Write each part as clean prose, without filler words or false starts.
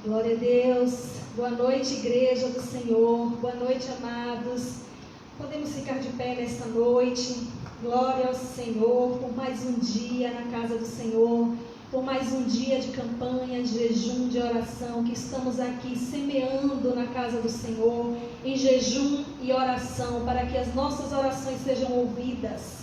Glória a Deus. Boa noite, igreja do Senhor. Boa noite, amados. Podemos ficar de pé nesta noite. Glória ao Senhor por mais um dia na casa do Senhor, por mais um dia de campanha, de jejum, de oração, que estamos aqui semeando na casa do Senhor, em jejum e oração, para que as nossas orações sejam ouvidas.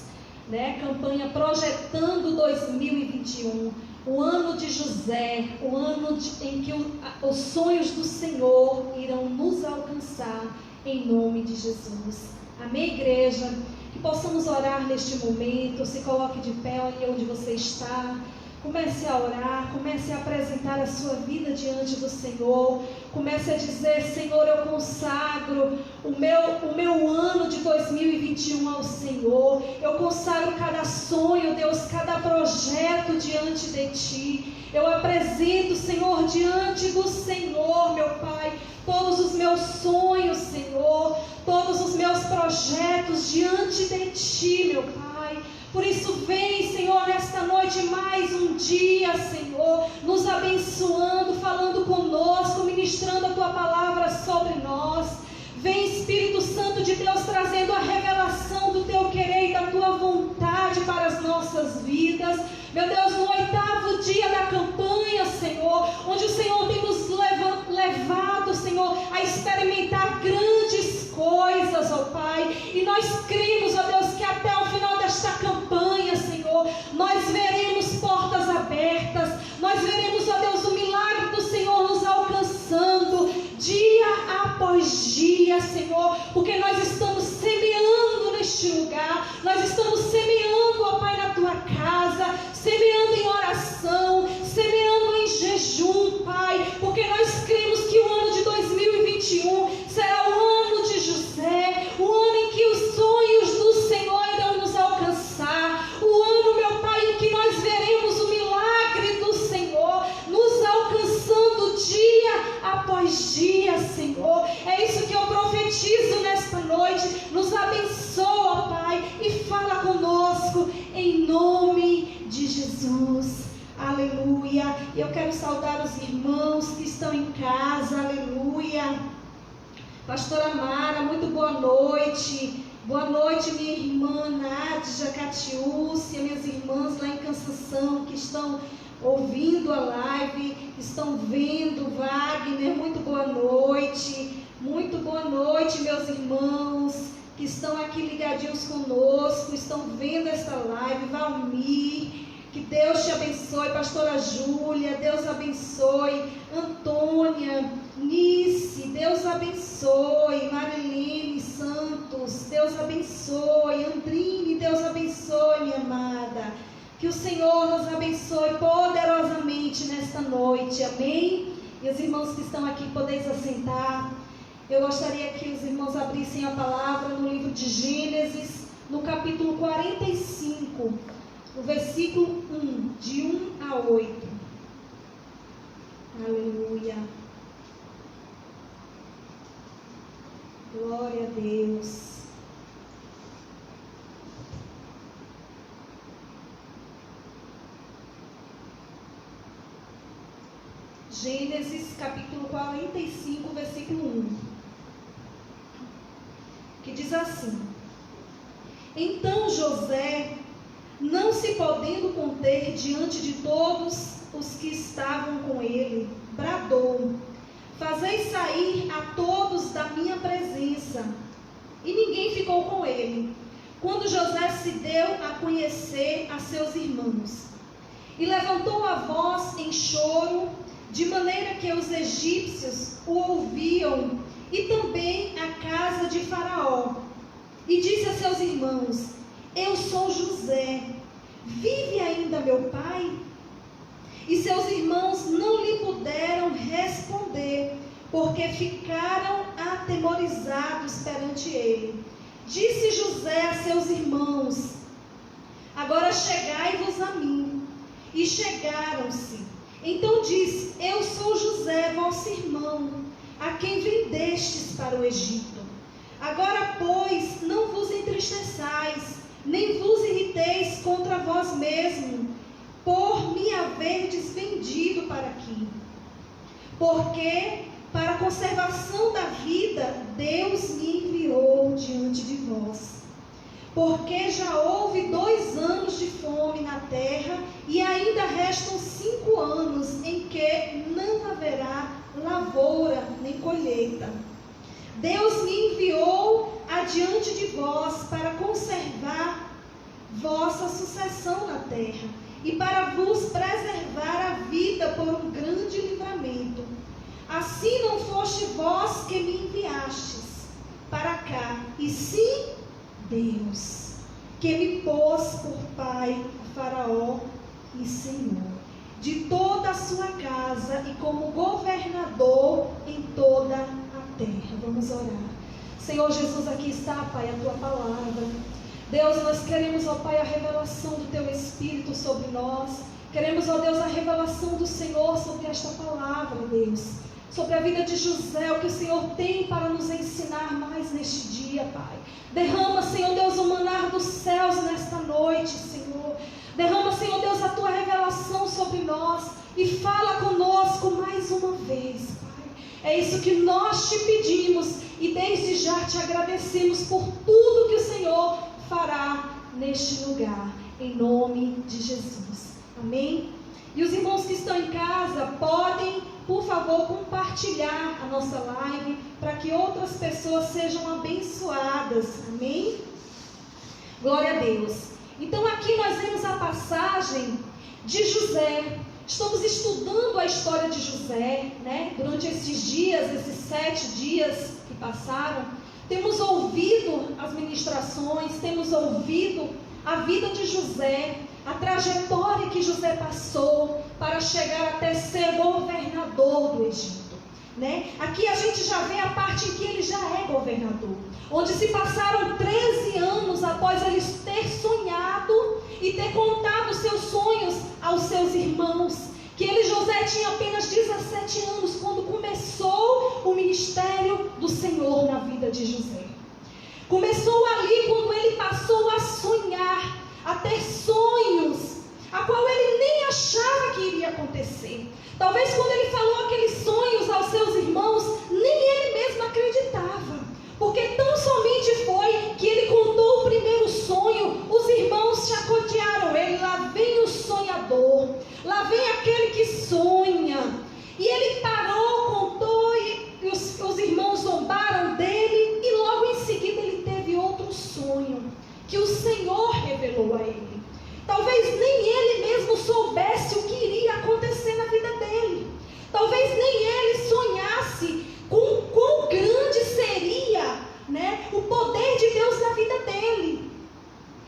Campanha Projetando 2021, o ano de José, o ano em que os sonhos do Senhor irão nos alcançar, em nome de Jesus. Amém, igreja? Que possamos orar neste momento. Se coloque de pé ali onde você está. Comece a orar, comece a apresentar a sua vida diante do Senhor. Comece a dizer: Senhor, eu consagro o meu ano de 2021 ao Senhor. Eu consagro cada sonho, Deus, cada projeto diante de Ti. Eu apresento, Senhor, diante do Senhor, meu Pai, todos os meus sonhos, Senhor, todos os meus projetos diante de Ti, meu Pai. Por isso vem, Senhor, nesta noite mais um dia, Senhor, nos abençoando, falando conosco, ministrando a Tua palavra sobre nós. Vem, Espírito Santo de Deus, trazendo a revelação do Teu querer e da Tua vontade para as nossas vidas. Meu Deus, no 8º dia da campanha, Senhor, onde o Senhor tem nos levado, Senhor, a experimentar grandes coisas, ó Pai. E nós cremos, ó Deus, que até o final desta campanha, Senhor, nós veremos portas abertas, nós veremos, ó Deus, o milagre do Senhor nos alcançando, dia após dia, Senhor, porque nós estamos semeando neste lugar, nós estamos semeando, ó Pai, na Tua casa, semeando em oração, semeando em jejum, Pai, porque nós cremos que o ano de 2021 será o ano de José, o ano em que os sonhos do Senhor irão nos alcançar, o ano, meu Pai, em que nós veremos o milagre do Senhor nos alcançando dia após dia, Senhor. É isso que eu profetizo nesta noite. Nos abençoa, Pai, e fala conosco em nome de Jesus. Aleluia. Eu quero saudar os irmãos que estão em casa. Aleluia. Pastora Mara, muito boa noite. Boa noite, minha irmã Nádia, Catiúcia, minhas irmãs lá em Cansação que estão ouvindo a live, estão vendo, Wagner, muito boa noite. Muito boa noite, meus irmãos que estão aqui ligadinhos conosco, estão vendo esta live. Valmir, que Deus te abençoe. Pastora Júlia, Deus abençoe. Antônia, Nice, Deus abençoe. Marilene Santos, Deus abençoe. Andrine, Deus abençoe, minha amada. Que o Senhor nos abençoe poderosamente nesta noite, amém? E os irmãos que estão aqui, podeis assentar. Eu gostaria que os irmãos abrissem a palavra no livro de Gênesis, no capítulo 45, no versículo 1, de 1 a 8. Aleluia. Glória a Deus. Gênesis capítulo 45, versículo 1, que diz assim: Então José, não se podendo conter diante de todos os que estavam com ele, bradou: Fazei sair a todos da minha presença. E ninguém ficou com ele, quando José se deu a conhecer a seus irmãos. E levantou a voz em choro, de maneira que os egípcios o ouviam, e também a casa de Faraó. E disse a seus irmãos: Eu sou José, vive ainda meu pai? E seus irmãos não lhe puderam responder, porque ficaram atemorizados perante ele. Disse José a seus irmãos: Agora chegai-vos a mim. E chegaram-se. Então disse: Eu sou José, vosso irmão, a quem vendestes para o Egito. Agora, pois, não vos entristeçais, nem vos irriteis contra vós mesmo, por me haverdes vendido para aqui. porque para a conservação da vida, Deus me enviou diante de vós. Porque já houve 2 anos de fome na terra, e ainda restam 5 anos em que não haverá lavoura nem colheita. Deus me enviou adiante de vós para conservar vossa sucessão na terra, e para vos preservar a vida por um grande livramento. Assim não foste vós que me enviastes para cá, e sim Deus, que me pôs por pai a Faraó e Senhor de toda a sua casa e como governador em toda a terra. Vamos orar. Senhor Jesus, aqui está, Pai, a tua palavra. Deus, nós queremos, ó Pai, a revelação do teu Espírito sobre nós. Queremos, ó Deus, a revelação do Senhor sobre esta palavra, Deus. Sobre a vida de José, o que o Senhor tem para nos ensinar mais neste dia, Pai. Derrama, Senhor Deus, o maná dos céus nesta noite, Senhor. Derrama, Senhor Deus, a tua revelação sobre nós e fala conosco mais uma vez, Pai. É isso que nós te pedimos e desde já te agradecemos por tudo que o Senhor fará neste lugar, em nome de Jesus. Amém? E os irmãos que estão em casa podem, por favor, compartilhar a nossa live para que outras pessoas sejam abençoadas. Amém? Glória a Deus. Então aqui nós vemos a passagem de José. Estamos estudando a história de José, né? Durante esses dias, esses 7 dias que passaram, temos ouvido as ministrações, temos ouvido a vida de José, a trajetória que José passou para chegar até ser governador do Egito, né? Aqui a gente já vê a parte em que ele já é governador, onde se passaram 13 anos após ele ter sonhado e ter contado seus sonhos aos seus irmãos, que ele, José, tinha apenas 17 anos quando começou o ministério do Senhor na vida de José. Começou ali quando ele passou a sonhar, a ter sonhos, a qual ele nem achava que iria acontecer. Talvez quando ele falou aqueles sonhos aos seus irmãos, nem ele mesmo acreditava. Porque tão somente foi que ele contou o primeiro sonho, os irmãos chacotearam ele. Lá vem o sonhador, lá vem aquele que sonha. E ele parou, contou e os irmãos zombaram dele. E logo em seguida ele teve outro sonho que o Senhor revelou a ele. Talvez nem ele mesmo soubesse o que iria acontecer na vida dele. Talvez nem ele sonhasse com quão grande seria, né, o poder de Deus na vida dele.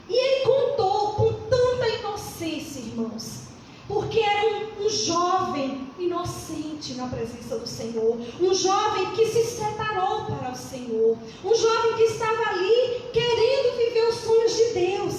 E ele contou com tanta inocência, irmãos, porque era um jovem inocente na presença do Senhor, um jovem que se separou para o Senhor, um jovem que estava ali querendo viver os sonhos de Deus.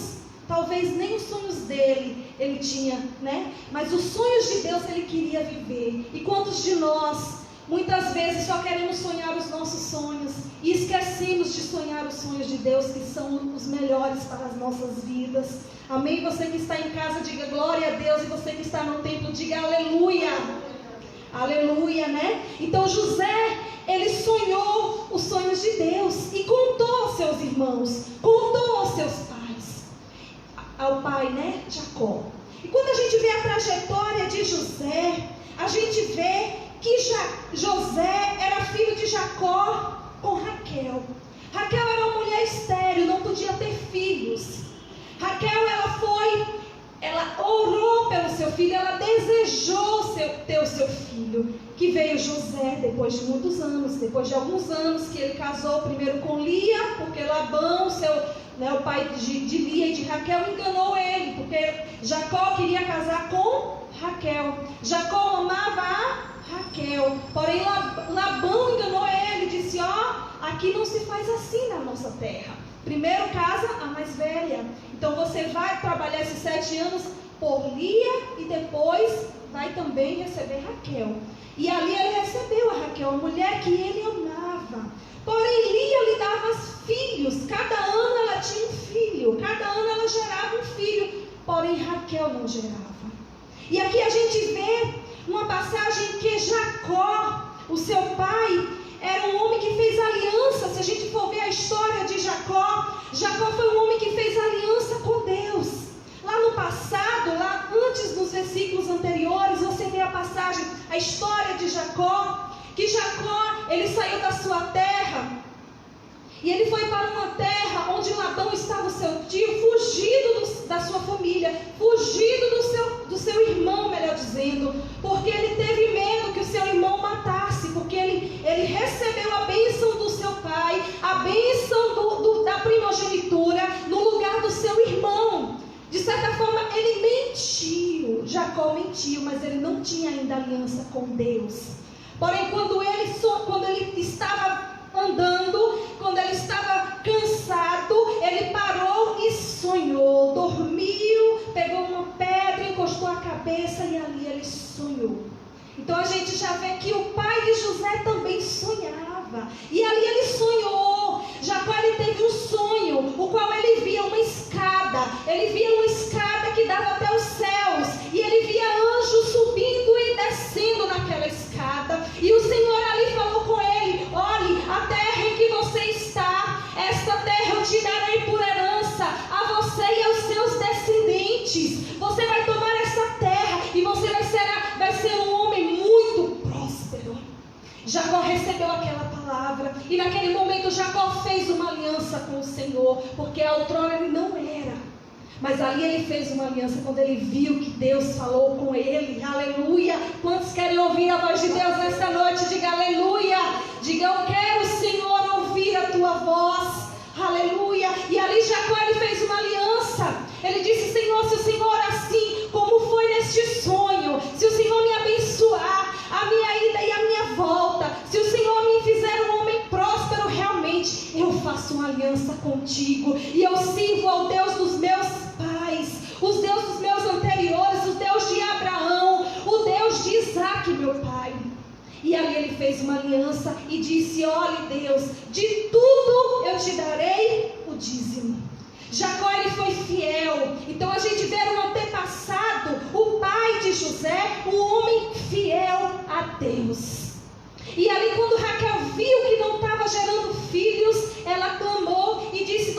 Talvez nem os sonhos dele ele tinha, né? Mas os sonhos de Deus ele queria viver. E quantos de nós, muitas vezes, só queremos sonhar os nossos sonhos e esquecemos de sonhar os sonhos de Deus, que são os melhores para as nossas vidas. Amém? Você que está em casa, diga glória a Deus. E você que está no templo, diga aleluia. Aleluia, né? Então José, ele sonhou os sonhos de Deus e contou aos seus irmãos, contou aos seus pais, ao pai, né? Jacó. E quando a gente vê a trajetória de José, a gente vê que José era filho de Jacó com Raquel. Raquel era uma mulher estéril, não podia ter filhos. Raquel, ela orou pelo seu filho, ela desejou ter o seu filho, que veio José depois de muitos anos, depois de alguns anos que ele casou primeiro com Lia, porque Labão, o pai de Lia e de Raquel, enganou ele, porque Jacó queria casar com Raquel. Jacó amava a Raquel, porém Labão enganou ele, disse, aqui não se faz assim na nossa terra. Primeiro casa a mais velha. Então você vai trabalhar esses 7 anos por Lia e depois vai também receber Raquel. E ali ele recebeu a Raquel, a mulher que ele amava. Porém Lia lhe dava filhos, cada ano ela tinha um filho, cada ano ela gerava um filho. Porém Raquel não gerava. E aqui a gente vê uma passagem que Jacó, o seu pai, era um homem que fez aliança. Se a gente for ver a história de Jacó, Jacó foi um homem que fez aliança com Deus. Lá no passado, lá antes dos versículos anteriores, você vê a passagem, a história de Jacó, que Jacó, ele saiu da sua terra, e ele foi para uma terra onde Labão estava, o seu tio, fugido da sua família, fugido do seu irmão, melhor dizendo, porque ele teve medo que o seu irmão matasse, porque ele recebeu a bênção do seu pai, a bênção da primogenitura, no lugar do seu irmão. De certa forma, ele mentiu, Jacó mentiu, mas ele não tinha ainda aliança com Deus. Porém, quando ele estava andando, quando ele estava cansado, ele parou e sonhou, dormiu, pegou uma pedra, encostou a cabeça e ali ele sonhou. Então a gente já vê que o pai de José também sonhava, e ali ele sonhou. Jacó, ele teve um sonho, o qual ele via uma escada que dava até os céus, e ele via anjos subindo e descendo naquela escada, e o Senhor ali falou com ele: olhe, a terra em que você está, esta terra eu te darei por herança a você e aos seus descendentes. Você vai tomar essa terra e você vai ser um homem muito próspero. Jacó recebeu aquela palavra, e naquele momento Jacó fez uma aliança com o Senhor, porque outrora ele não era, mas ali ele fez uma aliança quando ele viu que Deus falou com ele. Aleluia! Quantos querem ouvir a voz de Deus nesta noite? Diga aleluia! Diga: eu quero, Senhor, ouvir a tua voz. Aleluia! E ali Jacó, ele fez uma aliança. Ele disse: Senhor, se o Senhor assim como foi neste sonho, se o Senhor me abençoar a minha ida e a minha volta, se o Senhor me fizer um homem próspero realmente, eu faço uma aliança contigo, e eu sirvo ao Deus dos meus pais, os Deus dos meus anteriores, o Deus de Abraão, o Deus de Isaac, meu pai. E ali ele fez uma aliança e disse: olhe, Deus, de tudo eu te darei o dízimo. Jacó, ele foi fiel. Então a gente vê no antepassado, o pai de José, um homem fiel a Deus. E ali, quando Raquel viu que não estava gerando filhos, ela clamou e disse: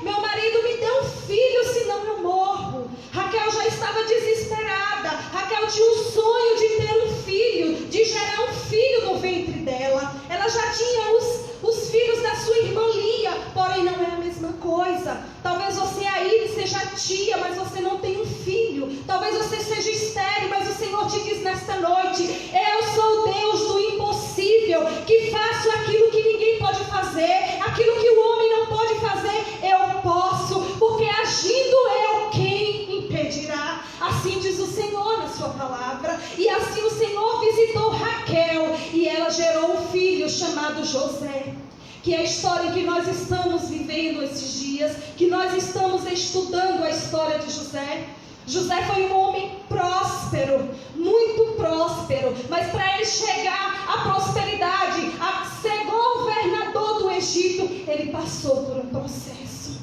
meu marido, me dê um filho, senão eu morro. Raquel já estava desesperada. Raquel tinha um sonho de ter um filho, de gerar um filho no ventre dela. Ela já tinha os filhos da sua irmã Lia, porém não é a mesma coisa. Talvez você aí seja tia, mas você não tem um filho. Talvez você seja estéril, mas o Senhor te diz nesta noite: eu sou o Deus do impossível, que faço aquilo que ninguém pode fazer, aquilo que o homem não pode fazer, eu posso, porque agindo eu, quem impedirá? Assim diz o Senhor na sua palavra. E assim o Senhor visitou Raquel, e ela gerou um filho chamado José, que é a história que nós estamos vivendo esses dias, que nós estamos estudando a história de José. José foi um homem próspero, muito próspero, mas para ele chegar à prosperidade, a ser governador do Egito, ele passou por um processo.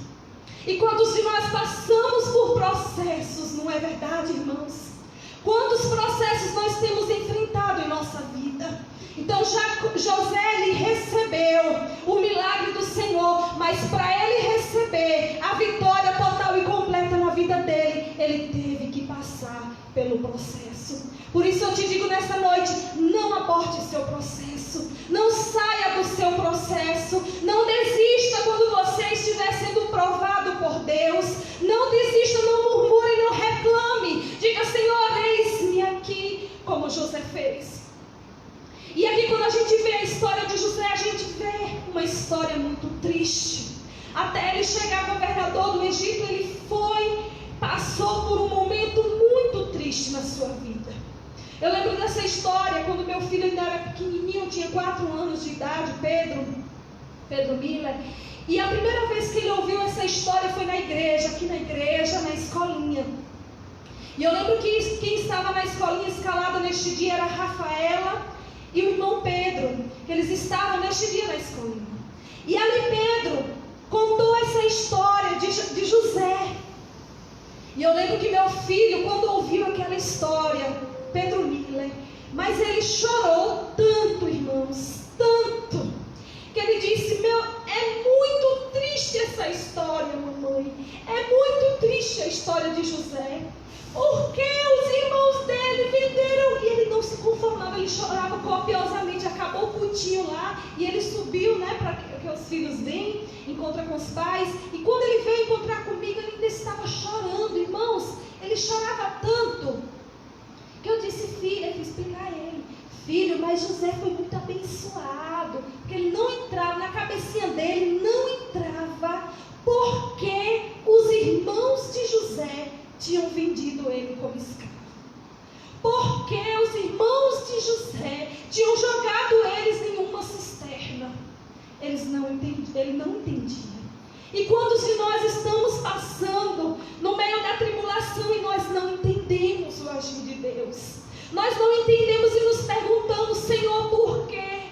E quantos de nós passamos por processos, não é verdade, irmãos? Quantos processos nós temos enfrentado em nossa vida? Então José, ele recebeu o milagre do Senhor, mas para ele receber a vitória total e completa na vida dele, ele teve que passar pelo processo. Por isso eu te digo nesta noite: não aborte seu processo, não saia do seu processo, não desista quando você estiver sendo provado por Deus, não desista, não murmure, não reclame, diga: Senhor, eis-me aqui, como José fez. E aqui, quando a gente vê a história de José, a gente vê uma história muito triste. Até ele chegar governador do Egito, ele passou por um momento muito triste na sua vida. Eu lembro dessa história quando meu filho ainda era pequenininho, tinha 4 anos de idade, Pedro Miller. E a primeira vez que ele ouviu essa história foi na igreja, aqui na igreja, na escolinha. E eu lembro que quem estava na escolinha escalada neste dia era a Rafaela e o irmão Pedro, que eles estavam neste dia na escolinha. E ali Pedro contou essa história de José. E eu lembro que meu filho, quando ouviu aquela história, Pedro Miller, mas ele chorou tanto, irmãos, tanto, que ele disse: é muito triste essa história, mamãe, é muito triste a história de José, porque os irmãos dele venderam, e ele não se conformava, ele chorava copiosamente. Acabou o cultinho lá, e ele subiu, para que os filhos venham, encontra com os pais, e quando ele veio encontrar comigo, ele ainda estava chorando, irmãos, ele chorava tanto, que eu disse: filha, eu fui explicar a ele: filho, mas José foi muito abençoado, porque ele não entrava, na cabecinha dele não entrava, porque os irmãos de José tinham vendido ele como escravo, porque os irmãos de José tinham jogado eles em uma cisterna. Ele não entendia. E quantos de nós estamos passando no meio da tribulação e nós não entendemos o agir de Deus? Nós não entendemos e nos perguntamos: Senhor, por quê?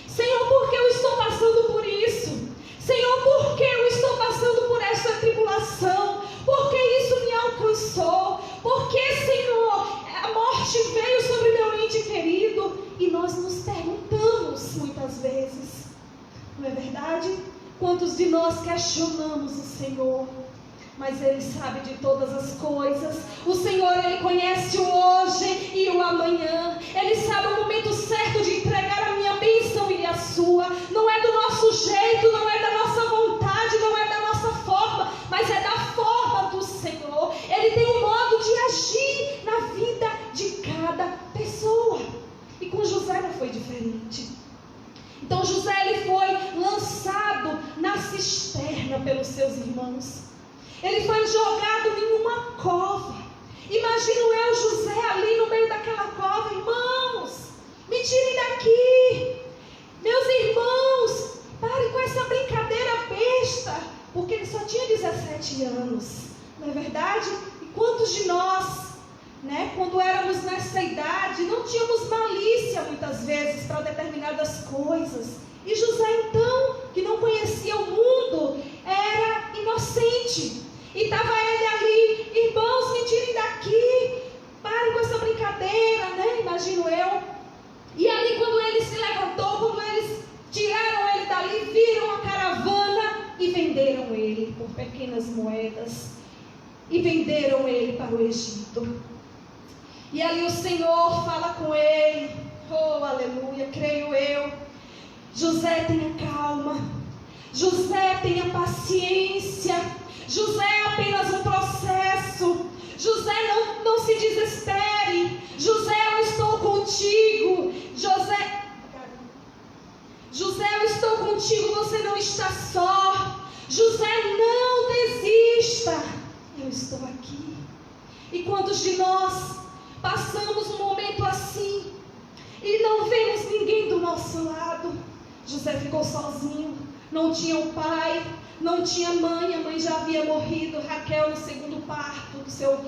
Senhor, por que eu estou passando por isso? Senhor, por que eu estou passando por essa tribulação? Por que isso me alcançou? Por que, Senhor, a morte veio sobre meu ente querido? E nós nos perguntamos muitas vezes, não é verdade? Quantos de nós questionamos o Senhor? Mas Ele sabe de todas as coisas. O Senhor, Ele conhece o hoje e o amanhã. Ele sabe o momento certo de entregar a minha bênção e a sua. Não é do nosso jeito, não é da nossa vontade, não é da nossa forma, mas é da forma do Senhor. Ele tem um modo de agir na vida de cada pessoa. E com José não foi diferente. Então José, ele foi lançado na cisterna pelos seus irmãos. Ele foi jogado em uma cova. Imagino eu, José, ali no meio daquela cova: irmãos, me tirem daqui. Meus irmãos, parem com essa brincadeira besta. Porque ele só tinha 17 anos, não é verdade? E quantos de nós, quando éramos nessa idade, não tínhamos malícia muitas vezes para determinadas coisas? E José, então, que não conhecia o mundo, era inocente. E estava ele ali: irmãos, me tirem daqui, parem com essa brincadeira, imagino eu. E ali, quando ele se levantou, quando eles tiraram ele dali, viram a caravana e venderam ele por pequenas moedas. E venderam ele para o Egito. E ali o Senhor fala com ele: oh, aleluia, creio eu. José, tenha calma. José, tenha paciência. José é apenas um processo. José, não se desespere. José, eu estou contigo. José, eu estou contigo, você não está só. José, não desista. Eu estou aqui. E quantos de nós passamos um momento assim e não vemos ninguém do nosso lado? José ficou sozinho, não tinha o pai, não tinha mãe, a mãe já havia morrido. Raquel, no segundo parto do seu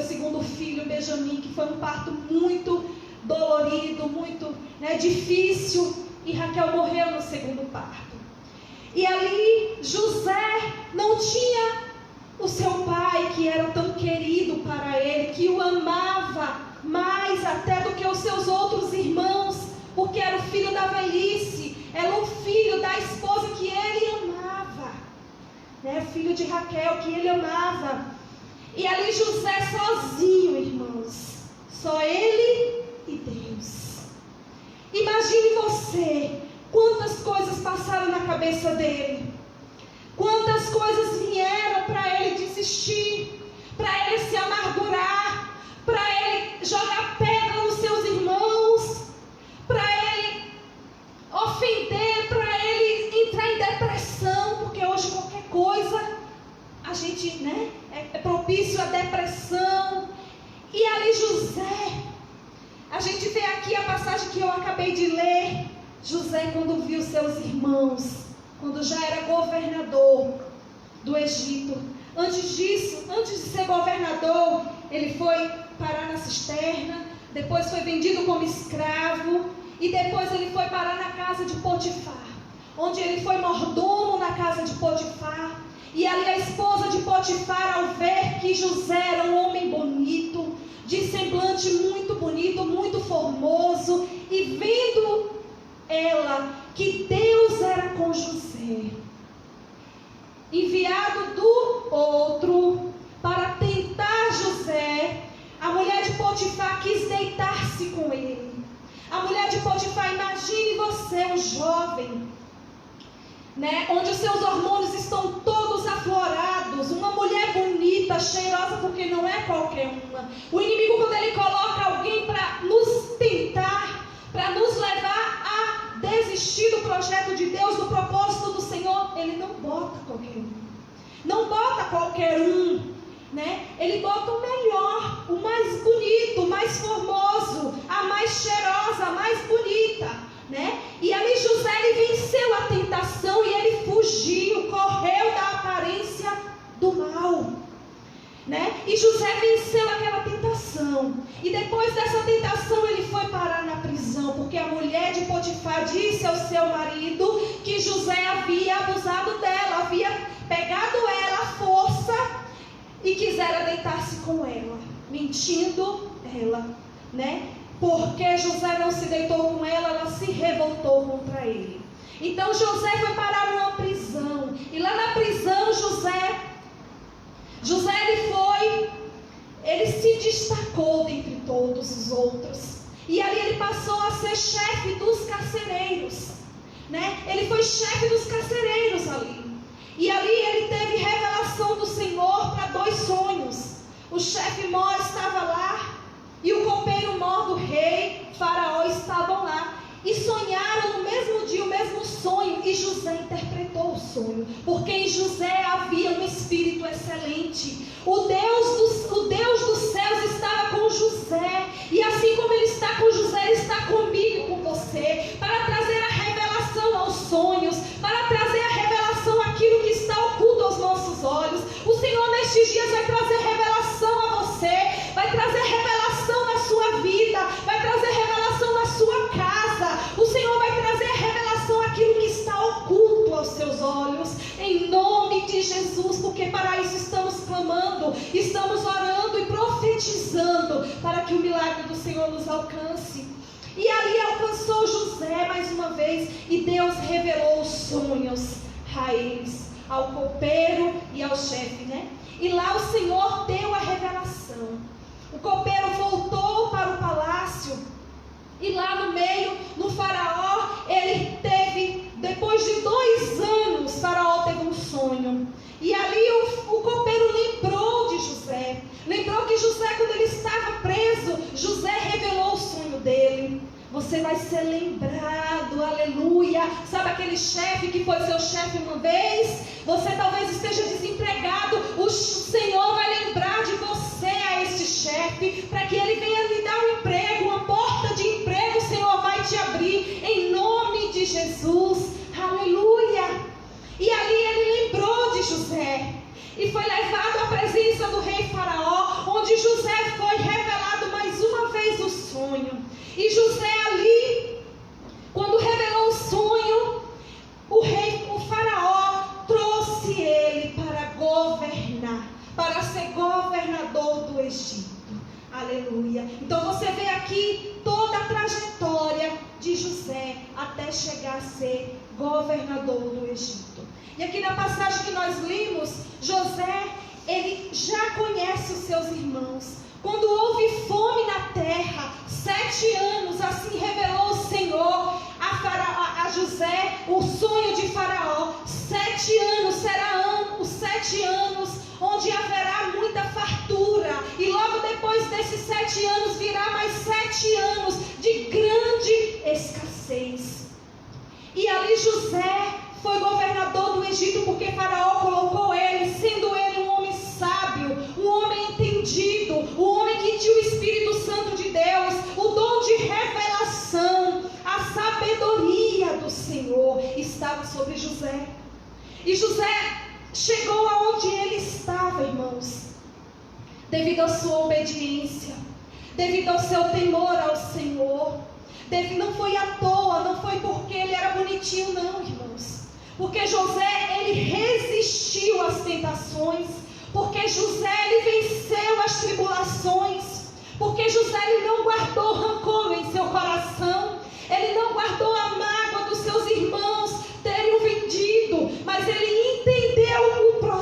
segundo filho, Benjamim, que foi um parto muito dolorido, muito difícil, e Raquel morreu no segundo parto. E ali José não tinha o seu pai, que era tão querido para ele, que o amava mais até do que os seus outros irmãos, porque era o filho da velhice, era o filho da esposa que ele amava, filho de Raquel, que ele amava. E ali José sozinho, irmãos, só ele e Deus. Imagine você, quantas coisas passaram na cabeça dele, quantas coisas vieram para ele desistir, para ele se amargurar, para ele jogar pedra nos seus irmãos, para ele ofender, para ele entrar em depressão, porque hoje qualquer coisa a gente é propício à depressão. E ali José, a gente vê aqui a passagem que eu acabei de ler. José, quando viu seus irmãos, quando já era governador do Egito, antes disso, antes de ser governador, ele foi parar na cisterna, depois foi vendido como escravo, e depois ele foi parar na casa de Potifar, onde ele foi mordomo na casa de Potifar. E ali a esposa de Potifar, ao ver que José era um homem bonito, de semblante muito bonito, enviado do outro para tentar José, a mulher de Potifar quis deitar-se com ele. A mulher de Potifar, imagine você, um jovem, onde os seus hormônios estão todos aflorados, uma mulher bonita, cheirosa, porque não é qualquer uma. O inimigo, quando ele coloca alguém para nos tentar, para nos levar a desistir do projeto de Deus, do propósito do Senhor, ele não bota qualquer um. Não bota qualquer um, Ele bota o melhor, o mais bonito, o mais formoso, a mais cheirosa, a mais bonita. E ali José, ele venceu a tentação e ele fugiu, correu da aparência do mal, E José venceu aquela tentação. E depois dessa tentação ele foi parar na prisão, porque a mulher de Potifar disse ao seu marido que José havia abusado dela, havia pegado ela à força e quisera deitar-se com ela, mentindo ela, Porque José não se deitou com ela, ela se revoltou contra ele. Então José foi parar numa prisão. E lá na prisão José ele se destacou dentre todos os outros. E ali ele passou a ser chefe dos carcereiros, Ele foi chefe dos carcereiros ali. E ali ele teve revelação do Senhor para 2 sonhos. O chefe mor estava lá e o copeiro mor do rei Faraó estavam lá. E sonharam no mesmo dia o mesmo sonho. E José interpretou o sonho, porque em José havia um espírito excelente. O Deus dos céus estava com José. E assim como Ele está com José, Ele está comigo e com você, para trazer a revelação aos sonhos, para trazer a revelação àquilo que está oculto aos nossos olhos. O Senhor nestes dias vai trazer revelação a você, vai trazer revelação na sua vida, vai trazer revelação na sua casa. O Senhor vai trazer revelação àquilo que está oculto aos seus olhos, em nome de Jesus, porque para isso estamos clamando, estamos orando e profetizando para que o milagre do Senhor nos alcance. E ali alcançou José mais uma vez, e Deus revelou os sonhos a eles, ao copeiro e ao chefe, E lá o Senhor deu a revelação. O copeiro voltou para o palácio, e lá no meio, no Faraó, ele teve, depois de 2 anos, Faraó teve um sonho. E ali o copeiro lembrou de José. Lembrou que José, quando ele estava preso, José revelou o sonho dele. Você vai ser lembrado, aleluia. Sabe aquele chefe que foi seu chefe uma vez? Você talvez esteja desempregado. O Senhor vai lembrar de você a este chefe, para que ele venha lhe dar um emprego, uma porta de emprego. O Senhor vai te abrir, em nome de Jesus, aleluia. E ali ele lembrou de José, e foi levado à presença do rei Faraó, onde José foi revelado mais uma vez o sonho. E José ali, quando revelou o sonho, o Faraó trouxe ele para governar, para ser governador do Egito. Aleluia. Então você vê aqui toda a trajetória de José até chegar a ser governador do Egito. E aqui na passagem que nós lemos, José, ele já conhece os seus irmãos. Quando houve fome na terra, 7 anos, assim revelou o Senhor a José o sonho de Faraó. 7 anos serão os 7 anos onde haverá muita fartura, e logo depois desses 7 anos virá mais 7 anos de grande escassez. E ali José foi governador do Egito, porque Faraó colocou ele, sendo ele um homem sábio, um homem entendido, um homem que tinha o Espírito Santo de Deus, o dom de revelação, a sabedoria do Senhor estava sobre José. E José chegou aonde ele estava, irmãos, devido à sua obediência, devido ao seu temor ao Senhor. Não foi à toa, não foi porque ele era bonitinho, não, irmãos. Porque José, ele resistiu às tentações. Porque José, ele venceu as tribulações. Porque José, ele não guardou rancor em seu coração. Ele não guardou a mágoa dos seus irmãos terem o vendido. Mas ele entendeu o processo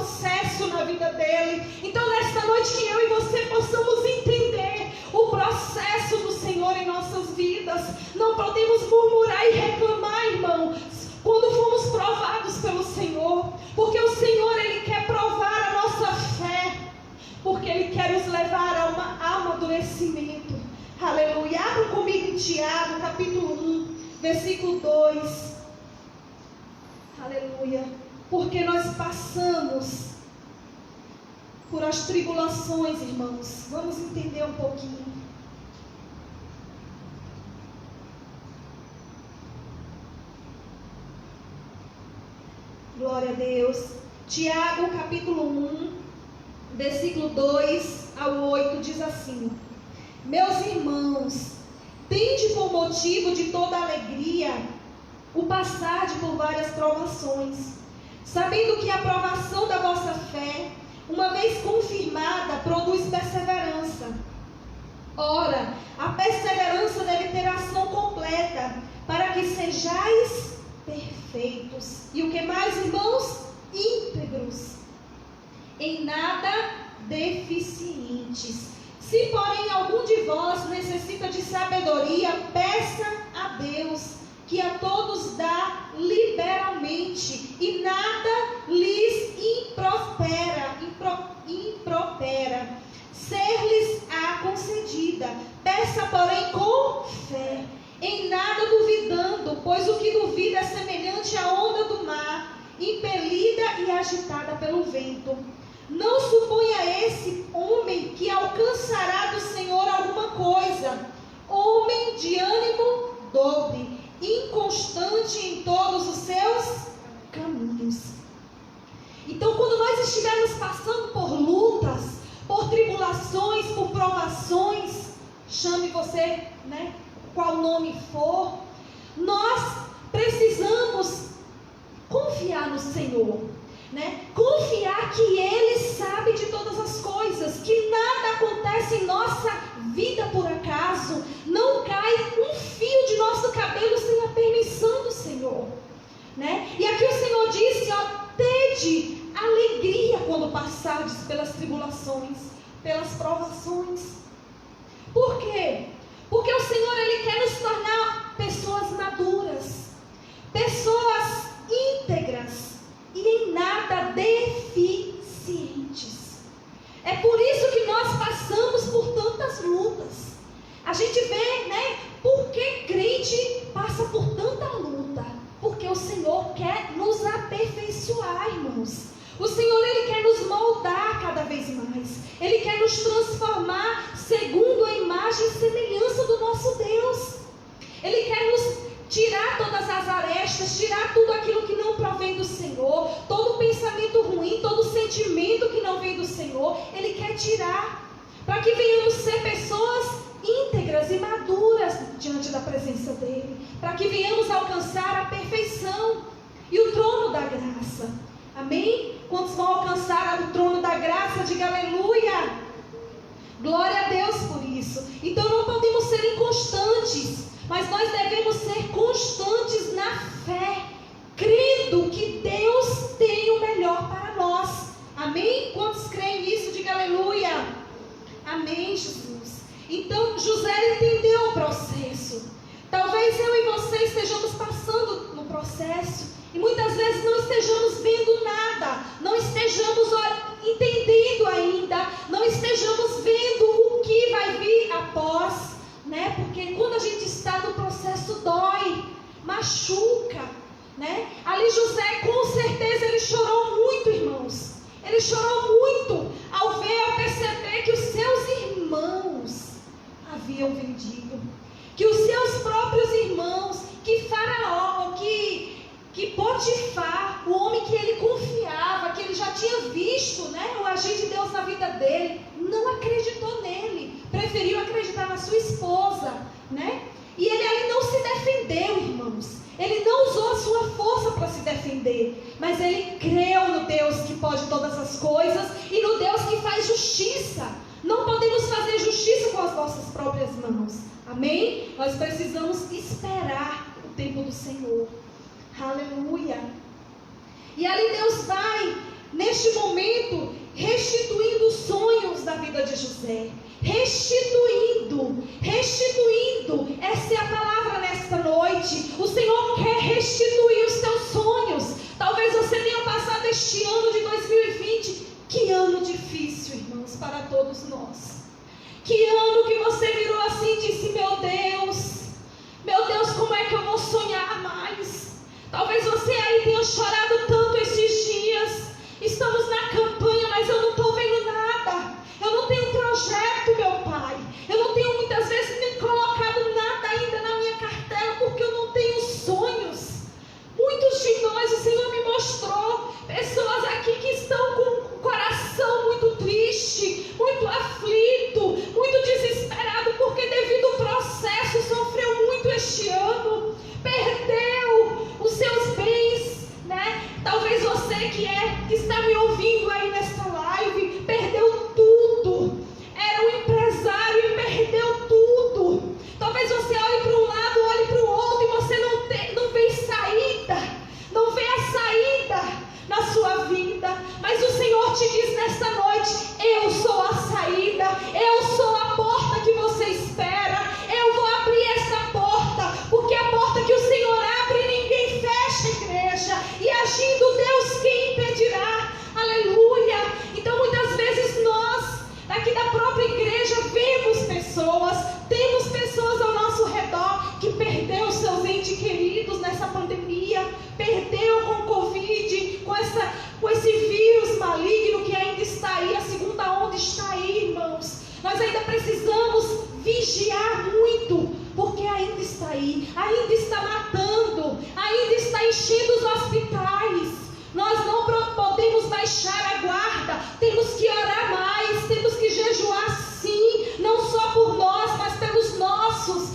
noite que eu e você possamos entender o processo do Senhor em nossas vidas. Não podemos murmurar e reclamar, irmão, quando fomos provados pelo Senhor, porque o Senhor, Ele quer provar a nossa fé, porque Ele quer nos levar a amadurecimento. Aleluia. Abra comigo em Tiago, capítulo 1, versículo 2. Aleluia. Porque nós passamos por as tribulações, irmãos. Vamos entender um pouquinho. Glória a Deus. Tiago, capítulo 1, versículo 2 ao 8, diz assim: Meus irmãos, tende por motivo de toda alegria o passar por várias provações, sabendo que a provação da vossa fé, uma vez confirmada, produz perseverança. Ora, a perseverança deve ter ação completa, para que sejais perfeitos. E o que mais, irmãos? Íntegros, em nada deficientes. Se, porém, algum de vós necessita de sabedoria, peça a Deus, que a todos dá liberalmente, e nada lhes impropera ser-lhes-á concedida. Peça, porém, com fé, em nada duvidando, pois o que duvida é semelhante à onda do mar, impelida e agitada pelo vento. Não suponha esse homem que alcançará do Senhor alguma coisa. Homem de ânimo dobre, inconstante em todos os seus caminhos. Então, quando nós estivermos passando por lutas, por tribulações, por provações, chame você, qual nome for, nós precisamos confiar no Senhor, confiar que Ele sabe de todas as coisas, que nada acontece em nossa vida por acaso, não cai um fio de nosso cabelo sem a permissão do Senhor, E aqui o Senhor disse, tede alegria quando passardes pelas tribulações, pelas provações. Por quê? Porque o Senhor, Ele quer nos tornar pessoas maduras, pessoas íntegras e em nada deficientes. É por isso que nós passamos por tantas lutas. A gente vê, por que crente passa por tanta luta? Porque o Senhor quer nos aperfeiçoar, irmãos. O Senhor, Ele quer nos moldar cada vez mais. Ele quer nos transformar segundo a imagem e semelhança do nosso Deus. Ele quer nos tirar todas as arestas, tirar tudo aquilo que não provém do Senhor, todo pensamento ruim, todo sentimento que não vem do Senhor. Ele quer tirar, para que venhamos ser pessoas íntegras e maduras diante da presença dEle, para que venhamos alcançar a perfeição e o trono da graça. Amém? Quantos vão alcançar o trono da graça? Diga aleluia! Glória a Deus por isso. Então não podemos ser inconstantes, mas nós devemos ser constantes na fé, crendo que Deus tem o melhor para nós. Amém? Quantos creem nisso? Diga aleluia! Amém, Jesus. Então José entendeu o processo. Talvez eu e você estejamos passando no processo e muitas vezes não estejamos vendo nada, não estejamos entendendo ainda, não estejamos vendo o que vai vir após, porque quando a gente está no processo dói, machuca, Ali José, com certeza, ele chorou muito, irmãos. Ele chorou muito ao perceber que os seus irmãos haviam vendido, que os seus próprios irmãos, que Faraó, que Potifar, o homem que ele confiava, que ele já tinha visto, o agir de Deus na vida dele, não acreditou nele, preferiu acreditar na sua esposa, E ele ali não se defendeu, irmãos. Ele não usou a sua força para se defender, mas ele creu no Deus que pode todas as coisas e no Deus que faz justiça. Não podemos fazer justiça com as nossas próprias mãos. Amém? Nós precisamos esperar o tempo do Senhor. Aleluia. E ali Deus vai, neste momento, restituindo os sonhos da vida de José. Restituindo. Essa é a palavra nesta noite. O Senhor quer restituir os teus sonhos. Talvez você tenha passado este ano de 2020. Que ano difícil, irmãos, para todos nós. Que ano que você virou assim e disse: meu Deus, como é que eu vou sonhar mais? Talvez você aí tenha chorado tanto esses dias. Estamos na campanha, mas eu não estou vendo nada. Eu não tenho projeto, meu Pai. Eu não tenho muitas vezes nem colocado nada ainda na minha cartela, porque eu não tenho sonhos. Muitos de nós, o Senhor me mostrou pessoas aqui que estão com o coração muito triste, muito aflito, muito desesperado, porque devido ao processo sofreu muito este ano, perdeu os seus bens, né? Talvez você que está me ouvindo aí nesta live, perdeu tudo. Era um empresário e perdeu tudo. Talvez você olhe para um lado, olhe para o outro e você não vê saída, não vê a saída na sua vida. Mas o Senhor te diz nesta noite: eu sou a saída, eu sou a porta que você espera. Eu vou abrir essa porta, porque a porta que o Senhor abre ninguém fecha, igreja. E agindo Deus, quem impedirá? Aleluia. Então muitas vezes nós, aqui da própria igreja, temos pessoas ao nosso redor que perdeu seus entes queridos nessa pandemia, perdeu com o Covid, com esse vírus maligno que ainda está aí, a segunda onda está aí, irmãos. Nós ainda precisamos vigiar muito, porque ainda está aí, ainda está matando, ainda está enchendo os hospitais. Nós não podemos baixar a guarda, temos que orar mais, temos que jejuar sim, não só por nós, mas pelos nossos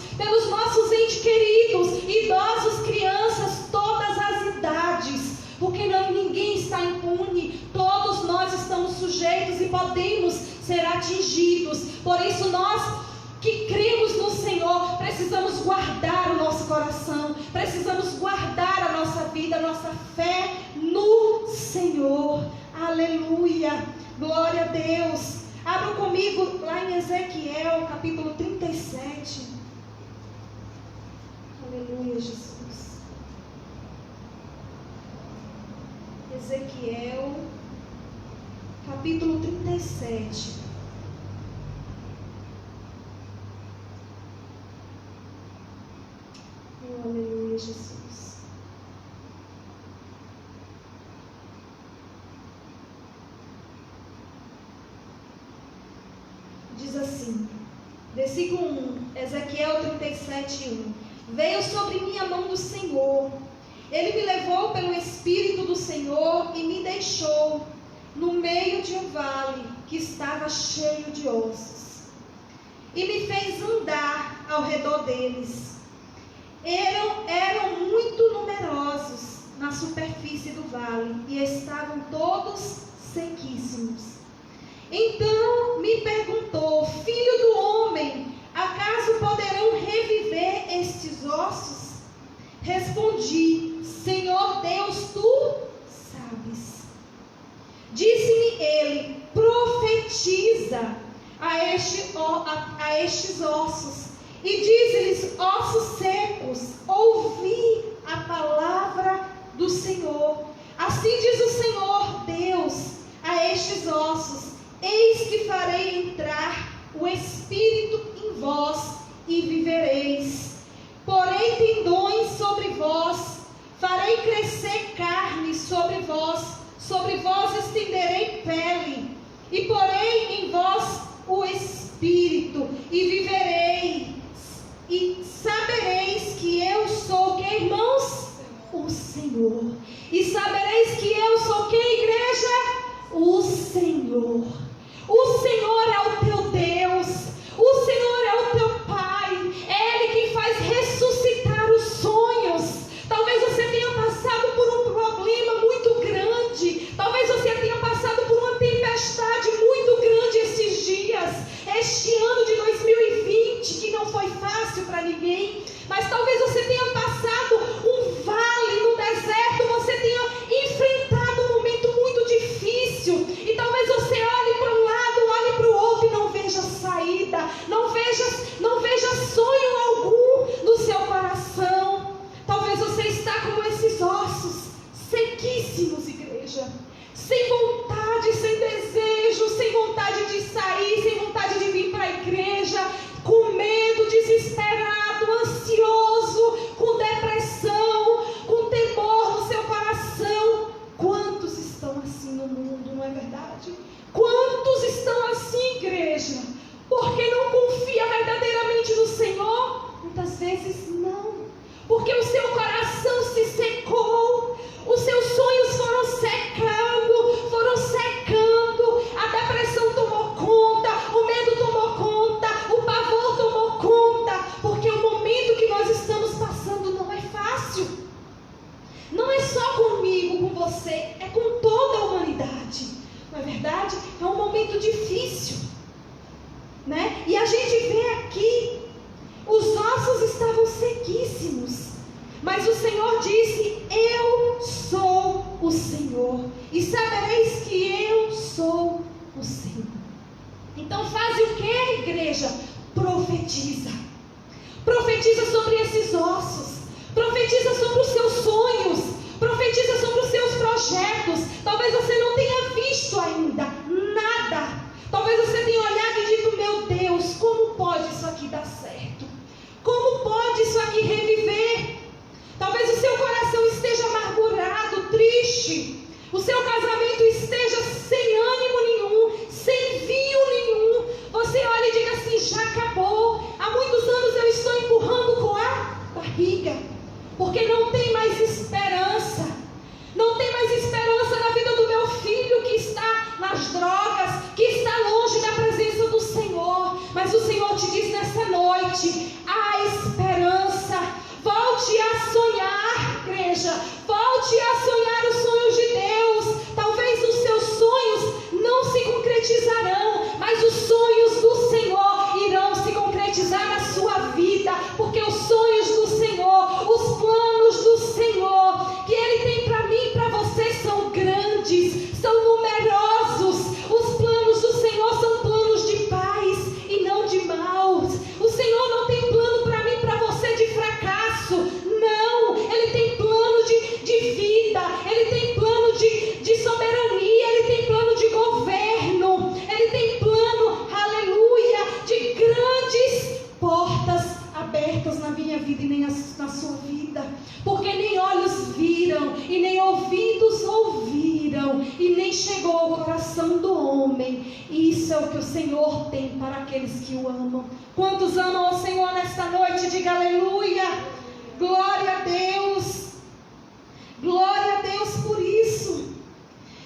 entes queridos, idosos, crianças, todas as idades, porque ninguém está impune, todos nós estamos sujeitos e podemos ser atingidos. Por isso nós que cremos no Senhor, precisamos guardar o nosso coração, precisamos guardar a nossa vida, a nossa fé no Senhor. Aleluia, glória a Deus. Abra comigo lá em Ezequiel, capítulo 37. Aleluia, Jesus. Ezequiel, capítulo 37. Aleluia, Jesus. Diz assim, versículo 1, Ezequiel 37, 1. Veio sobre mim a mão do Senhor. Ele me levou pelo Espírito do Senhor e me deixou no meio de um vale que estava cheio de ossos. E me fez andar ao redor deles. Eram muito numerosos na superfície do vale e estavam todos sequíssimos. Então me perguntou: filho do homem, acaso poderão reviver estes ossos? Respondi: Senhor Deus, tu sabes. Disse-me ele: profetiza a estes ossos e diz-lhes: ossos secos, ouvi a palavra do Senhor. Assim diz o Senhor Deus a estes ossos: eis que farei entrar o Espírito em vós e vivereis. Porei tendões sobre vós, farei crescer carne sobre vós estenderei pele, e porei em vós o Espírito e vivereis. E sabereis que eu sou, que irmãos? O Senhor. E sabereis que eu sou, que igreja? O Senhor. O Senhor é o teu Deus. O Senhor é o teu Pai. É Ele quem faz ressuscitar os sonhos. Talvez você tenha passado por um problema muito grande. Talvez você tenha passado por uma tempestade muito grande esses dias. Este ano de 2020. porque o seu coração se secou, os seus sonhos foram secando, a depressão tomou conta, o medo tomou conta, o pavor tomou conta, porque o momento que nós estamos passando não é fácil. Não é só comigo, com você, é com toda a humanidade. Não é verdade? É um momento difícil, né? E a gente vê aqui, os ossos estavam sequíssimos, mas o Senhor disse: eu sou o Senhor, e sabereis que eu sou o Senhor. Então faz o que, igreja? Profetiza. Profetiza sobre esses ossos. Profetiza sobre os seus sonhos. Profetiza sobre os seus projetos. Talvez você não tenha visto ainda nada. Talvez você tenha olhado e dito: meu Deus, como pode isso aqui dar certo? Como pode isso aqui reviver? Talvez o seu coração esteja amargurado, triste. O seu casamento esteja sem ânimo nenhum, sem vinho nenhum. Você olha e diga assim: já acabou. Há muitos anos eu estou empurrando com a barriga, porque não tem mais esperança. Não tem mais esperança na vida do meu filho que está nas drogas, que está longe da presença do Senhor. Mas o Senhor te diz nessa noite: há esperança. Volte a sonhar, igreja. Volte a sonhar os sonhos de Deus. Talvez os seus sonhos não se concretizarão, mas os sonhos do Senhor irão se concretizar na sua vida, porque os sonhos do Senhor, os planos do Senhor que Ele tem para mim e para você são grandes, são numerosos. Os planos do Senhor são planos de paz e não de maus. O Senhor não tem plano para mim e para você de fracasso. Não, Ele tem plano de vida, Ele tem plano de soberania, Ele tem plano de governo, Ele tem plano, aleluia, de grandes portas abertas na minha vida e nem na sua vida, porque nem olhos viram e nem ouvidos ouviram e nem chegou ao coração do homem. Isso é o que o Senhor tem para aqueles que o amam. Quantos amam ao Senhor nesta noite? Diga aleluia. Glória a Deus. Glória a Deus por isso.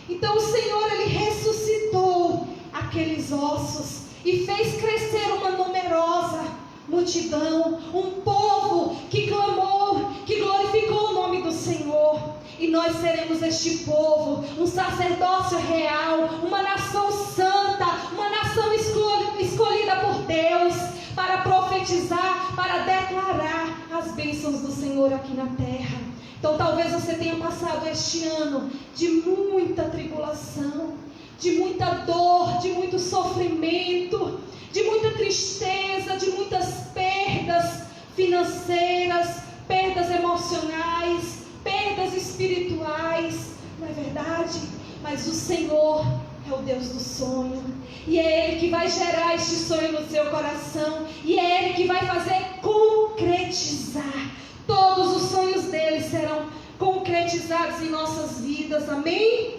Então o Senhor, Ele ressuscitou aqueles ossos e fez crescer uma numerosa multidão, um povo que clamou, que glorificou o nome do Senhor. E nós seremos este povo, um sacerdócio real, uma nação santa, uma nação escolhida por Deus, para profetizar, para declarar as bênçãos do Senhor aqui na terra. Então talvez você tenha passado este ano de muita tribulação, de muita dor, de muito sofrimento, de muita tristeza, de muitas perdas financeiras, perdas emocionais, perdas espirituais, não é verdade? Mas o Senhor é o Deus do sonho, e é Ele que vai gerar este sonho no seu coração, e é Ele que vai fazer concretizar. Todos os sonhos dele serão concretizados em nossas vidas, amém?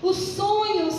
Os sonhos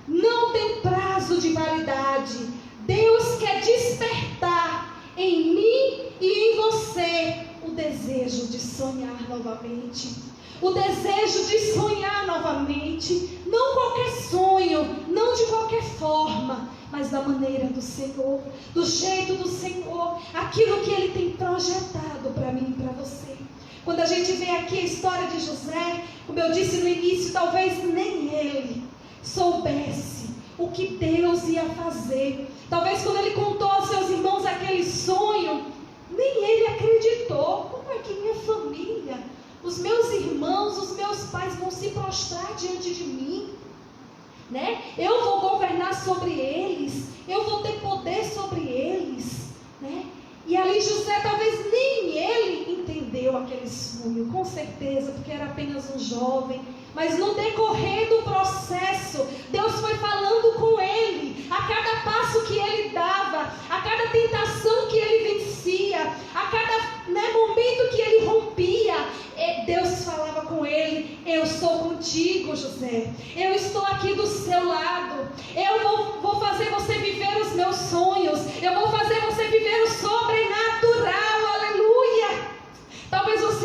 não têm prazo de validade. Deus quer despertar em mim e em você o desejo de sonhar novamente. O desejo de sonhar novamente. Não qualquer sonho, não de qualquer forma, mas da maneira do Senhor, do jeito do Senhor, aquilo que Ele tem projetado para mim e para você. Quando a gente vê aqui a história de José, como eu disse no início, talvez nem ele soubesse o que Deus ia fazer. Talvez quando ele contou aos seus irmãos aquele sonho, nem ele acreditou. Como é que minha família, os meus irmãos, os meus pais vão se prostrar diante de mim? Né? Eu vou governar sobre eles, eu vou ter poder sobre eles, né? E ali José, talvez nem ele entendeu aquele sonho, com certeza, porque era apenas um jovem. Mas no decorrer do processo, Deus foi falando com ele, a cada passo que ele dava, a cada tentação que ele vencia, a cada momento que ele rompia, Deus falava com ele: eu estou contigo, José, eu estou aqui do seu lado, eu vou fazer você viver os meus sonhos, eu vou fazer você viver o sobrenatural, aleluia. Talvez você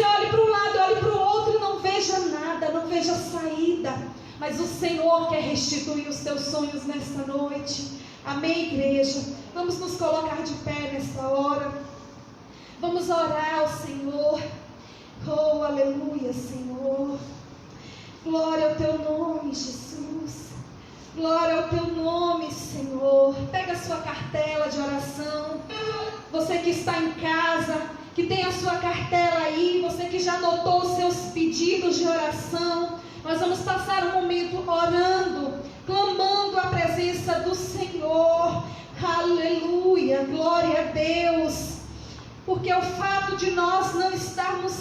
Senhor quer restituir os teus sonhos nesta noite. Amém, igreja? Vamos nos colocar de pé nesta hora. Vamos orar ao Senhor. Oh, aleluia, Senhor. Glória ao teu nome, Jesus. Glória ao teu nome, Senhor. Pega a sua cartela de oração. Você que está em casa, que tem a sua cartela aí, você que já anotou os seus pedidos de oração, nós vamos passar um momento orando, clamando a presença do Senhor. Aleluia, glória a Deus. Porque o fato de nós não estarmos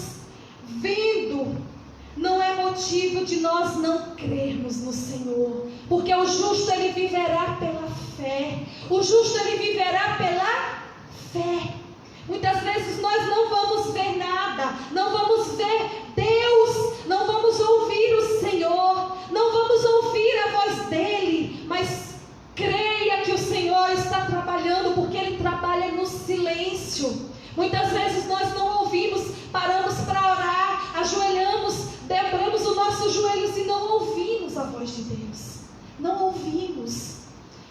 vendo não é motivo de nós não crermos no Senhor. Porque o justo ele viverá pela fé. O justo ele viverá pela fé. Muitas vezes nós não vamos ver nada, não vamos ver Deus, não vamos ouvir o Senhor, não vamos ouvir a voz dele, mas creia que o Senhor está trabalhando, porque ele trabalha no silêncio. Muitas vezes nós não ouvimos, paramos para orar, ajoelhamos, dobramos os nossos joelhos e não ouvimos a voz de Deus. Não ouvimos.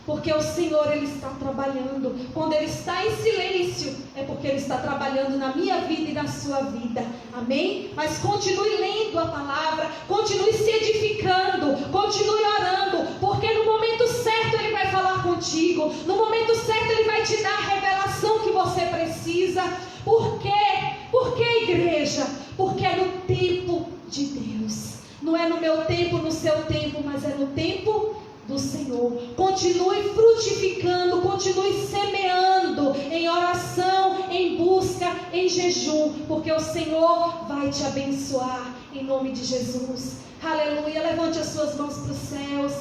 Porque o Senhor ele está trabalhando. Quando ele está em silêncio, é porque ele está trabalhando na minha vida e na sua vida. Amém? Mas continue lendo a palavra, continue se edificando, continue orando, porque no momento certo ele vai falar contigo. No momento certo ele vai te dar a revelação que você precisa. Por quê? Por que, igreja? Porque é no tempo de Deus. Não é no meu tempo, no seu tempo, mas é no tempo do Senhor. Continue frutificando, continue semeando em oração, em busca, em jejum, porque o Senhor vai te abençoar em nome de Jesus. Aleluia. Levante as suas mãos para os céus.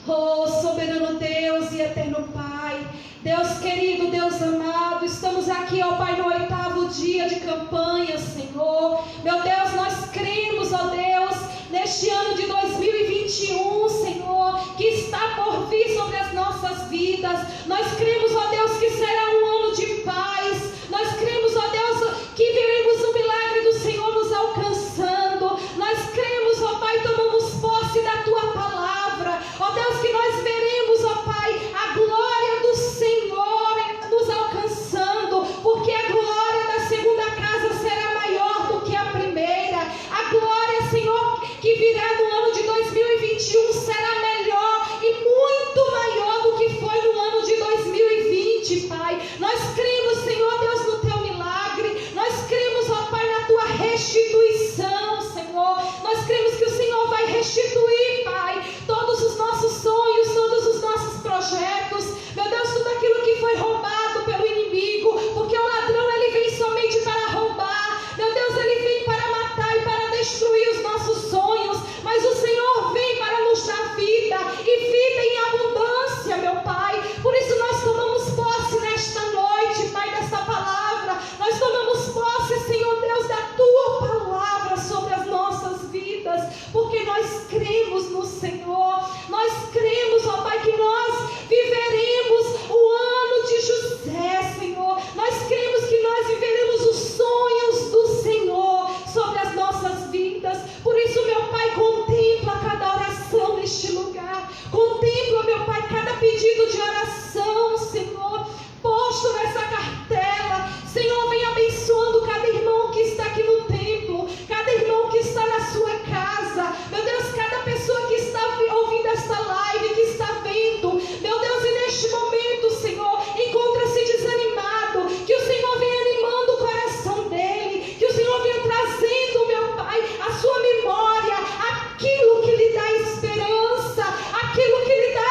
Oh, soberano Deus e eterno Pai, Deus querido, Deus amado, estamos aqui, ó Pai, no 8º dia de campanha, Senhor. Meu Deus, nós cremos, ó Deus, neste ano de 2021, Senhor, que está por vir sobre as nossas vidas. Nós cremos, ó Deus, que será um ano de paz. Nós cremos, ó Deus, que veremos o milagre do Senhor nos alcançando. Nós cremos, ó Pai, tomamos posse da Tua palavra. Ó Deus, que nós veremos, ó Pai, a glória do Senhor nos alcançando, porque a glória da segunda casa será maior do que a primeira. A glória, Senhor, que virá no ano de 2021 será melhor e muito maior do que foi no ano de 2020, Pai. Nós cremos, Senhor Deus, no Teu milagre. Nós cremos, ó Pai, na Tua restituição, Senhor. Nós cremos que o Senhor vai restituir, Pai, todos os nossos sonhos, todos os nossos projetos. Meu Deus, tudo aquilo que foi roubado pelo inimigo, porque o ladrão, ele vem somente para roubar. Meu Deus, ele vem para matar e para destruir os nossos sonhos, mas o Senhor vem para nos dar vida, e vida em abundância, meu Pai. Por isso nós tomamos posse nesta noite, Pai, desta palavra. Nós tomamos posse, Senhor Deus, da Tua palavra sobre as nossas vidas, porque nós cremos no Senhor. Nós cremos, ó Pai, que nós viveremos o ano de José, Senhor. Nós cremos que nós viveremos os sonhos do Senhor sobre as nossas vidas. Por isso, meu Pai, contempla cada oração neste lugar. Contempla, meu Pai, cada pedido de oração, Senhor, posto nessa cartela. Senhor, vem abençoando cada irmão que está aqui no templo, cada irmão que está na sua casa. Meu Deus, cada pessoa que está ouvindo esta live, que está vendo, meu Deus, e neste momento, Senhor, encontra-se desanimado, que o Senhor venha animando o coração dele, que o Senhor venha trazendo, meu Pai, a sua memória, aquilo que lhe dá esperança, aquilo que lhe dá,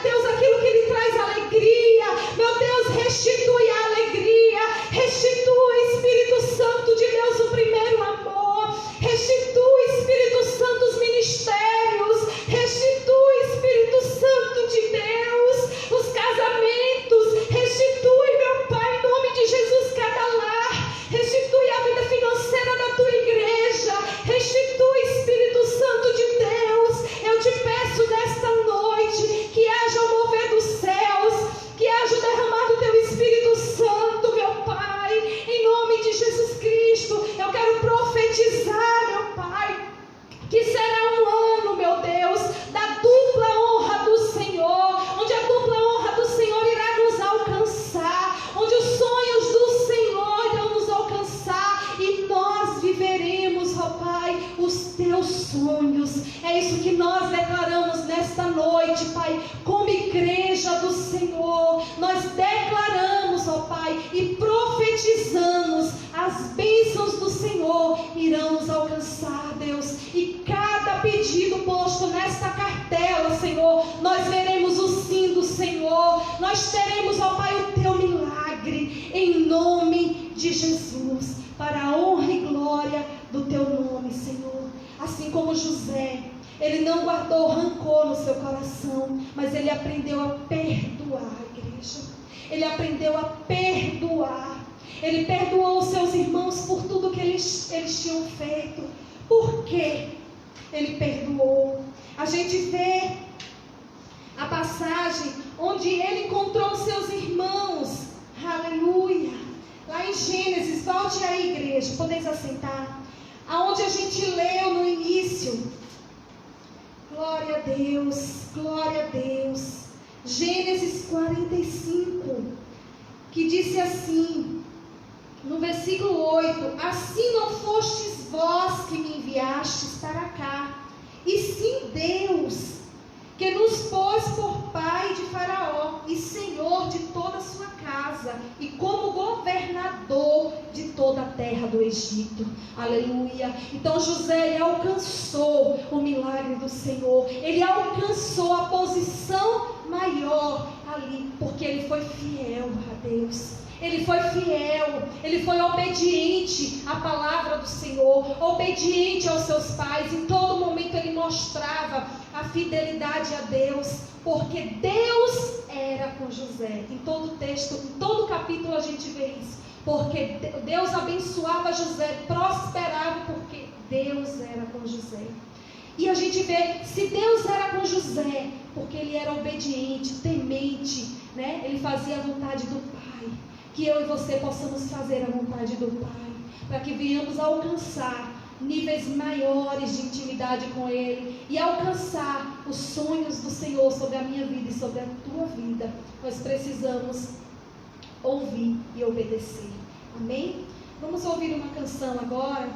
Deus, aquilo que lhe traz alegria. Meu Deus, restitui a alegria, restitui, Espírito Santo de Deus, o primeiro amor, restitui, Espírito Santo, os ministérios, restitui, Espírito Santo de Deus, os casamentos, restitui, meu Pai, em nome de Jesus, cada lar, restitui a vida financeira da Tua igreja, restitui, Espírito Santo de Deus. Eu te peço nesta noite que haja o mover dos céus, que haja o derramar do Teu Espírito Santo, meu Pai, em nome de Jesus Cristo. Eu quero profetizar, meu Pai, que será um ano, meu Deus, Senhor, nós declaramos, ó Pai, e profetizamos, as bênçãos do Senhor irão nos alcançar, Deus, e cada pedido posto nesta cartela, Senhor, nós veremos o sim do Senhor, nós teremos, ó Pai, o teu milagre, em nome de Jesus, para a honra e glória do teu nome, Senhor. Assim como José, ele não guardou rancor no seu coração, mas ele aprendeu a perdoar, igreja. Ele aprendeu a perdoar. Ele perdoou os seus irmãos por tudo que eles tinham feito. Por quê? Ele perdoou. A gente vê a passagem onde ele encontrou os seus irmãos. Aleluia. Lá em Gênesis, volte aí, igreja, podeis assentar. Aonde a gente leu no início. Glória a Deus, glória a Deus. Gênesis 45, que disse assim, no versículo 8: assim não fostes vós que me enviastes para cá, e sim Deus, que nos pôs por pai de Faraó e senhor de toda a sua casa, e como governador de toda a terra do Egito. Aleluia. Então José, ele alcançou o milagre do Senhor, ele alcançou a posição maior ali, porque ele foi fiel a Deus. Ele foi fiel, ele foi obediente à palavra do Senhor, obediente aos seus pais. Em todo momento ele mostrava a fidelidade a Deus, porque Deus era com José. Em todo o texto, em todo o capítulo a gente vê isso. Porque Deus abençoava José, prosperava, porque Deus era com José. E a gente vê, se Deus era com José, porque ele era obediente, temente, né? Ele fazia a vontade do Pai. Que eu e você possamos fazer a vontade do Pai, para que venhamos alcançar níveis maiores de intimidade com Ele, e alcançar os sonhos do Senhor sobre a minha vida e sobre a tua vida. Nós precisamos ouvir e obedecer. Amém? Vamos ouvir uma canção agora.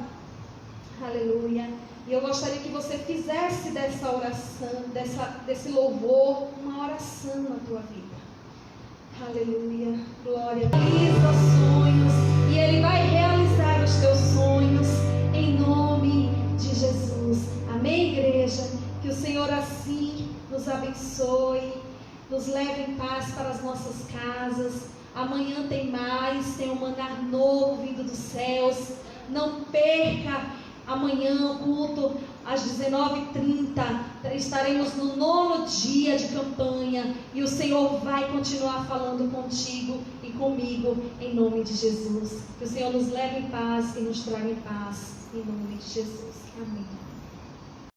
Aleluia. E eu gostaria que você fizesse dessa oração, desse louvor, uma oração na tua vida. Aleluia, glória. Realiza sonhos, e Ele vai realizar os teus sonhos em nome de Jesus. Amém, igreja? Que o Senhor assim nos abençoe, nos leve em paz para as nossas casas. Amanhã tem mais, tem um maná novo vindo dos céus. Não perca amanhã o culto às 19h30, estaremos no 9º dia de campanha, e o Senhor vai continuar falando contigo e comigo, em nome de Jesus. Que o Senhor nos leve em paz e nos traga em paz, em nome de Jesus. Amém.